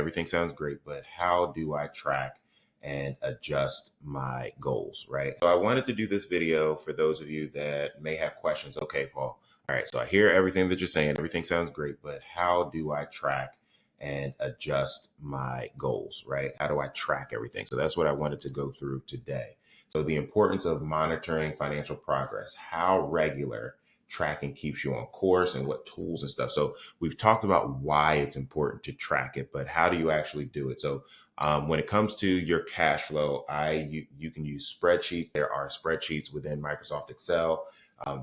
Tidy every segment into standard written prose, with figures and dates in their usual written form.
everything sounds great, but how do I track and adjust my goals, right? So I wanted to do this video for those of you that may have questions. Okay, Paul. All right, so I hear everything that you're saying. Everything sounds great, but how do I track and adjust my goals, right? How do I track everything? So that's what I wanted to go through today. So the importance of monitoring financial progress, how regular tracking keeps you on course, and what tools and stuff. So we've talked about why it's important to track it, but how do you actually do it? So when it comes to your cash flow, you can use spreadsheets. There are spreadsheets within Microsoft Excel.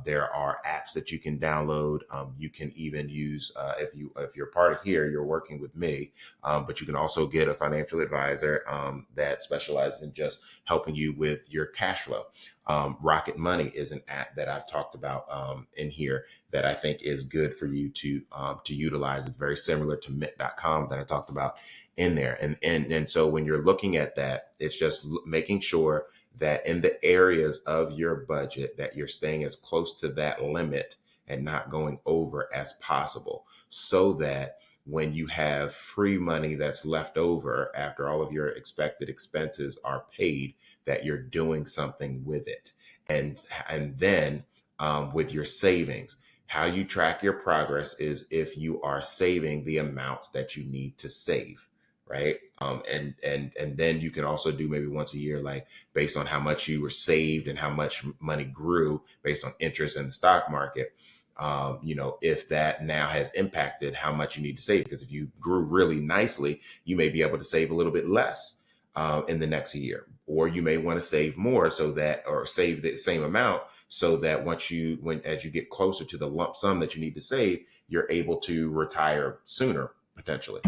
There are apps that you can download. You can even use if you're part of here, you're working with me, but you can also get a financial advisor that specializes in just helping you with your cash flow. Rocket Money is an app that I've talked about in here that I think is good for you to utilize. It's very similar to Mint.com that I talked about in there. And so when you're looking at that, it's just making sure that in the areas of your budget that you're staying as close to that limit and not going over as possible, so that when you have free money that's left over after all of your expected expenses are paid, that you're doing something with it. And then with your savings, how you track your progress is if you are saving the amounts that you need to save, right? And then you can also do maybe once a year, like based on how much you were saved and how much money grew based on interest in the stock market. If that now has impacted how much you need to save, because if you grew really nicely, you may be able to save a little bit less in the next year, or you may want to save more or save the same amount so that as you get closer to the lump sum that you need to save, you're able to retire sooner potentially.